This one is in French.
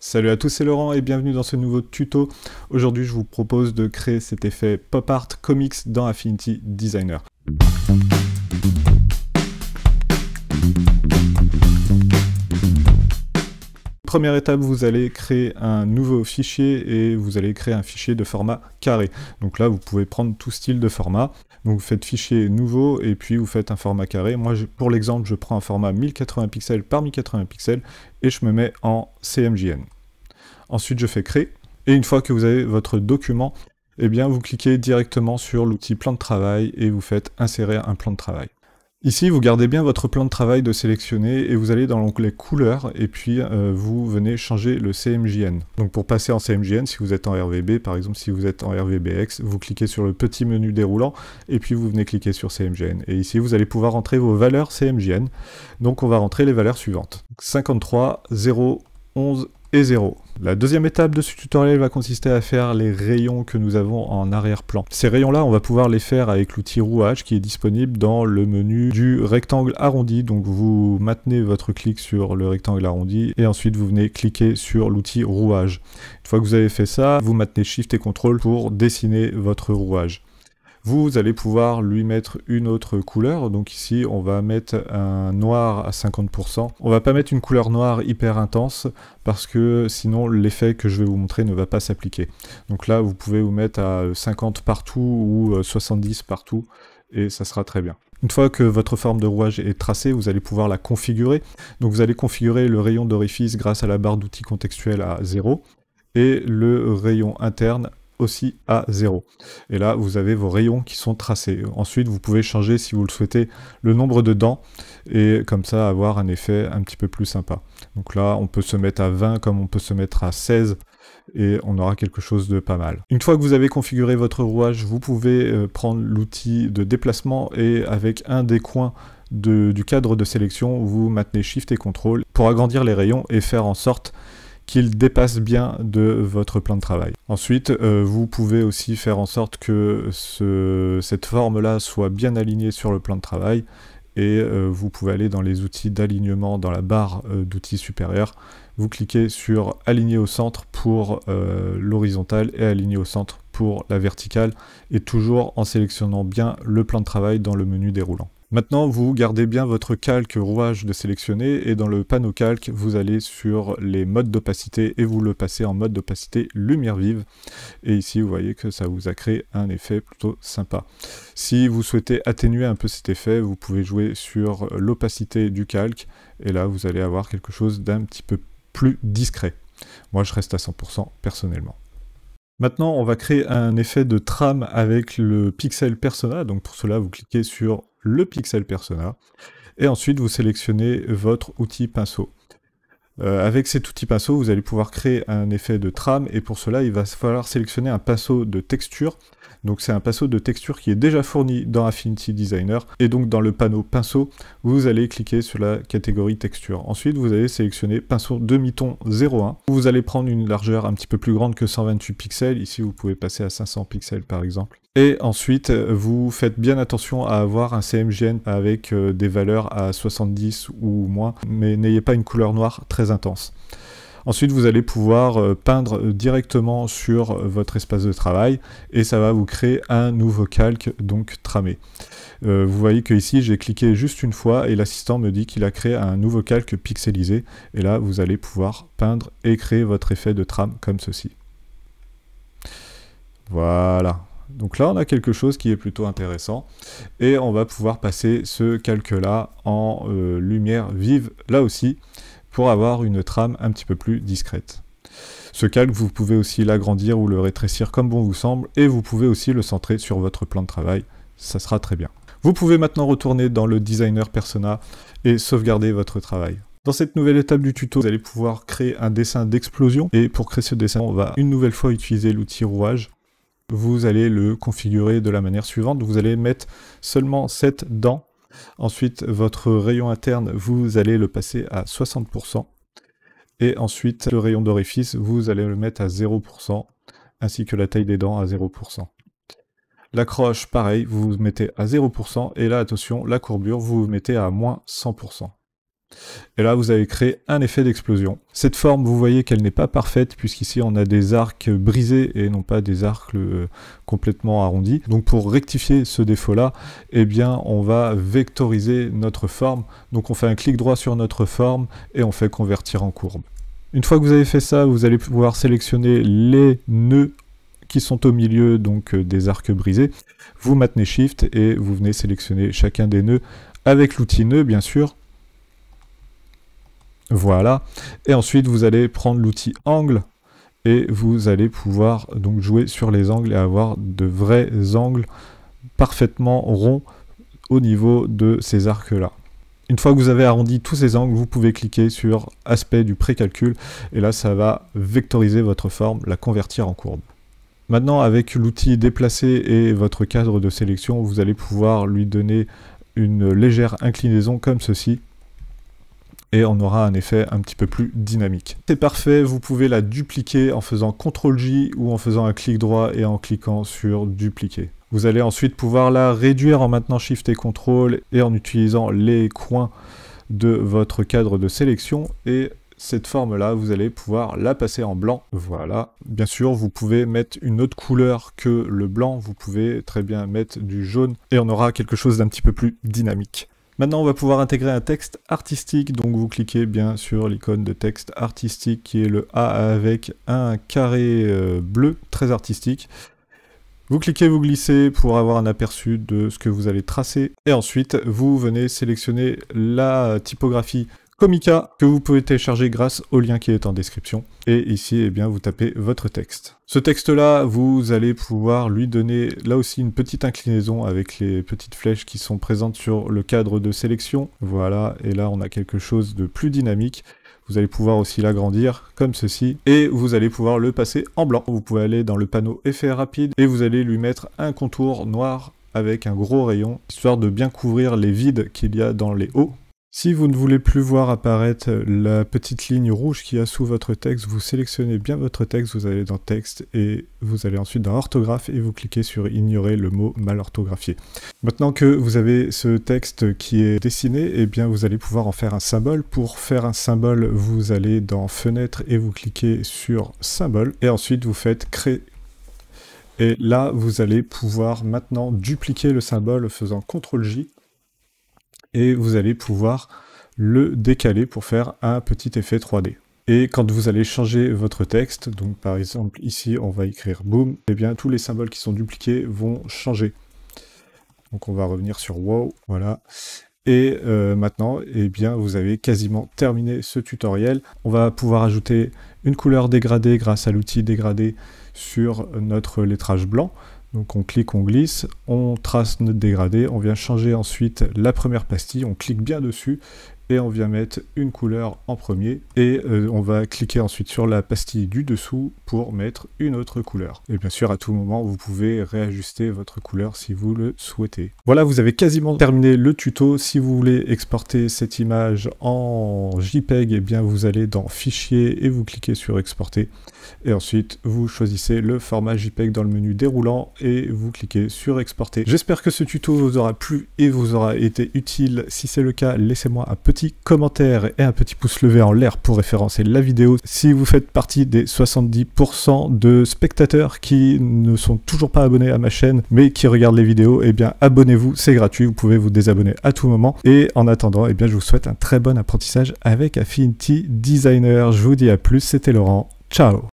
Salut à tous, c'est Laurent et bienvenue dans ce nouveau tuto. Aujourd'hui, je vous propose de créer cet effet Pop Art Comics dans Affinity Designer. Première étape, vous allez créer un nouveau fichier et vous allez créer un fichier de format carré. Donc là, vous pouvez prendre tout style de format. Donc vous faites fichier nouveau et puis vous faites un format carré. Moi, pour l'exemple, je prends un format 1080 pixels par 1080 pixels et je me mets en CMJN. Ensuite, je fais créer. Et une fois que vous avez votre document, eh bien, vous cliquez directement sur l'outil plan de travail et vous faites insérer un plan de travail. Ici, vous gardez bien votre plan de travail de sélectionner et vous allez dans l'onglet couleurs et puis vous venez changer le CMJN. Donc pour passer en CMJN, si vous êtes en RVB, par exemple si vous êtes en RVBX, vous cliquez sur le petit menu déroulant et puis vous venez cliquer sur CMJN. Et ici, vous allez pouvoir entrer vos valeurs CMJN. Donc on va rentrer les valeurs suivantes. 53, 0, 11 et 0. La deuxième étape de ce tutoriel va consister à faire les rayons que nous avons en arrière-plan. Ces rayons-là, on va pouvoir les faire avec l'outil rouage qui est disponible dans le menu du rectangle arrondi. Donc vous maintenez votre clic sur le rectangle arrondi et ensuite vous venez cliquer sur l'outil rouage. Une fois que vous avez fait ça, vous maintenez Shift et CTRL pour dessiner votre rouage. Vous allez pouvoir lui mettre une autre couleur, donc ici on va mettre un noir à 50%. On va pas mettre une couleur noire hyper intense, parce que sinon l'effet que je vais vous montrer ne va pas s'appliquer. Donc là vous pouvez vous mettre à 50 partout ou 70 partout, et ça sera très bien. Une fois que votre forme de rouage est tracée, vous allez pouvoir la configurer. Donc vous allez configurer le rayon d'orifice grâce à la barre d'outils contextuelle à 0, et le rayon interne aussi à 0. Et là, vous avez vos rayons qui sont tracés. Ensuite, vous pouvez changer, si vous le souhaitez, le nombre de dents, et comme ça, avoir un effet un petit peu plus sympa. Donc là, on peut se mettre à 20, comme on peut se mettre à 16, et on aura quelque chose de pas mal. Une fois que vous avez configuré votre rouage, vous pouvez prendre l'outil de déplacement, et avec un des coins du cadre de sélection, vous maintenez Shift et CTRL pour agrandir les rayons et faire en sorte qu'il dépasse bien de votre plan de travail. Ensuite, vous pouvez aussi faire en sorte que cette forme-là soit bien alignée sur le plan de travail, et vous pouvez aller dans les outils d'alignement dans la barre d'outils supérieurs. Vous cliquez sur aligner au centre pour l'horizontale et aligner au centre pour la verticale, et toujours en sélectionnant bien le plan de travail dans le menu déroulant. Maintenant, vous gardez bien votre calque rouage de sélectionner, et dans le panneau calque, vous allez sur les modes d'opacité et vous le passez en mode d'opacité lumière vive. Et ici, vous voyez que ça vous a créé un effet plutôt sympa. Si vous souhaitez atténuer un peu cet effet, vous pouvez jouer sur l'opacité du calque, et là, vous allez avoir quelque chose d'un petit peu plus discret. Moi, je reste à 100% personnellement. Maintenant, on va créer un effet de trame avec le pixel persona. Donc pour cela, vous cliquez sur le pixel persona et ensuite vous sélectionnez votre outil pinceau. Avec cet outil pinceau, vous allez pouvoir créer un effet de trame, et pour cela, il va falloir sélectionner un pinceau de texture. Donc c'est un pinceau de texture qui est déjà fourni dans Affinity Designer, et donc dans le panneau pinceau, vous allez cliquer sur la catégorie texture. Ensuite, vous allez sélectionner pinceau demi-ton 01. Vous allez prendre une largeur un petit peu plus grande que 128 pixels. Ici, vous pouvez passer à 500 pixels par exemple. Et ensuite, vous faites bien attention à avoir un CMJN avec des valeurs à 70 ou moins, mais n'ayez pas une couleur noire très intense. Ensuite, vous allez pouvoir peindre directement sur votre espace de travail, et ça va vous créer un nouveau calque, donc tramé. Vous voyez que ici, j'ai cliqué juste une fois, et l'assistant me dit qu'il a créé un nouveau calque pixelisé, et là, vous allez pouvoir peindre et créer votre effet de trame comme ceci. Voilà. Donc là, on a quelque chose qui est plutôt intéressant, et on va pouvoir passer ce calque-là en lumière vive, là aussi, pour avoir une trame un petit peu plus discrète. Ce calque, vous pouvez aussi l'agrandir ou le rétrécir comme bon vous semble, et vous pouvez aussi le centrer sur votre plan de travail, ça sera très bien. Vous pouvez maintenant retourner dans le designer persona et sauvegarder votre travail. Dans cette nouvelle étape du tuto, vous allez pouvoir créer un dessin d'explosion, et pour créer ce dessin, on va une nouvelle fois utiliser l'outil rouage. Vous allez le configurer de la manière suivante. Vous allez mettre seulement 7 dents. Ensuite, votre rayon interne, vous allez le passer à 60%. Et ensuite, le rayon d'orifice, vous allez le mettre à 0%, ainsi que la taille des dents à 0%. La croche, pareil, vous vous mettez à 0%. Et là, attention, la courbure, vous vous mettez à moins 100%. Et là, vous avez créé un effet d'explosion. Cette forme, vous voyez qu'elle n'est pas parfaite, puisqu'ici, on a des arcs brisés et non pas des arcs complètement arrondis. Donc, pour rectifier ce défaut-là, eh bien, on va vectoriser notre forme. Donc, on fait un clic droit sur notre forme et on fait convertir en courbe. Une fois que vous avez fait ça, vous allez pouvoir sélectionner les nœuds qui sont au milieu donc des arcs brisés. Vous maintenez Shift et vous venez sélectionner chacun des nœuds avec l'outil nœud, bien sûr. Voilà. Et ensuite, vous allez prendre l'outil angle et vous allez pouvoir donc jouer sur les angles et avoir de vrais angles parfaitement ronds au niveau de ces arcs-là. Une fois que vous avez arrondi tous ces angles, vous pouvez cliquer sur aspect du précalcul et là, ça va vectoriser votre forme, la convertir en courbe. Maintenant, avec l'outil déplacer et votre cadre de sélection, vous allez pouvoir lui donner une légère inclinaison comme ceci. Et on aura un effet un petit peu plus dynamique. C'est parfait, vous pouvez la dupliquer en faisant CTRL-J ou en faisant un clic droit et en cliquant sur dupliquer. Vous allez ensuite pouvoir la réduire en maintenant Shift et CTRL et en utilisant les coins de votre cadre de sélection et cette forme-là, vous allez pouvoir la passer en blanc. Voilà. Bien sûr, vous pouvez mettre une autre couleur que le blanc. Vous pouvez très bien mettre du jaune et on aura quelque chose d'un petit peu plus dynamique. Maintenant, on va pouvoir intégrer un texte artistique. Donc, vous cliquez bien sur l'icône de texte artistique qui est le A avec un carré bleu, très artistique. Vous cliquez, vous glissez pour avoir un aperçu de ce que vous allez tracer. Et ensuite, vous venez sélectionner la typographie Comica que vous pouvez télécharger grâce au lien qui est en description. Et ici, eh bien, vous tapez votre texte. Ce texte-là, vous allez pouvoir lui donner là aussi une petite inclinaison avec les petites flèches qui sont présentes sur le cadre de sélection. Voilà, et là, on a quelque chose de plus dynamique. Vous allez pouvoir aussi l'agrandir comme ceci et vous allez pouvoir le passer en blanc. Vous pouvez aller dans le panneau effet rapide et vous allez lui mettre un contour noir avec un gros rayon, histoire de bien couvrir les vides qu'il y a dans les hauts. Si vous ne voulez plus voir apparaître la petite ligne rouge qu'il y a sous votre texte, vous sélectionnez bien votre texte, vous allez dans texte et vous allez ensuite dans orthographe et vous cliquez sur ignorer le mot mal orthographié. Maintenant que vous avez ce texte qui est dessiné, eh bien vous allez pouvoir en faire un symbole. Pour faire un symbole, vous allez dans fenêtre et vous cliquez sur symbole et ensuite vous faites créer. Et là, vous allez pouvoir maintenant dupliquer le symbole en faisant CTRL-J. Et vous allez pouvoir le décaler pour faire un petit effet 3D. Et quand vous allez changer votre texte, donc par exemple ici on va écrire boom, et bien tous les symboles qui sont dupliqués vont changer. Donc on va revenir sur wow, voilà. Et maintenant, eh bien, vous avez quasiment terminé ce tutoriel. On va pouvoir ajouter une couleur dégradée grâce à l'outil dégradé sur notre lettrage blanc. Donc on clique, on glisse, on trace notre dégradé, on vient changer ensuite la première pastille, on clique bien dessus et on vient mettre une couleur en premier et on va cliquer ensuite sur la pastille du dessous pour mettre une autre couleur. Et bien sûr à tout moment vous pouvez réajuster votre couleur si vous le souhaitez. Voilà, vous avez quasiment terminé le tuto. Si vous voulez exporter cette image en JPEG, et bien vous allez dans Fichier et vous cliquez sur Exporter. Et ensuite, vous choisissez le format JPEG dans le menu déroulant et vous cliquez sur Exporter. J'espère que ce tuto vous aura plu et vous aura été utile. Si c'est le cas, laissez-moi un petit commentaire et un petit pouce levé en l'air pour référencer la vidéo. Si vous faites partie des 70% de spectateurs qui ne sont toujours pas abonnés à ma chaîne, mais qui regardent les vidéos, eh bien abonnez-vous, c'est gratuit, vous pouvez vous désabonner à tout moment. Et en attendant, eh bien je vous souhaite un très bon apprentissage avec Affinity Designer. Je vous dis à plus, c'était Laurent. Ciao!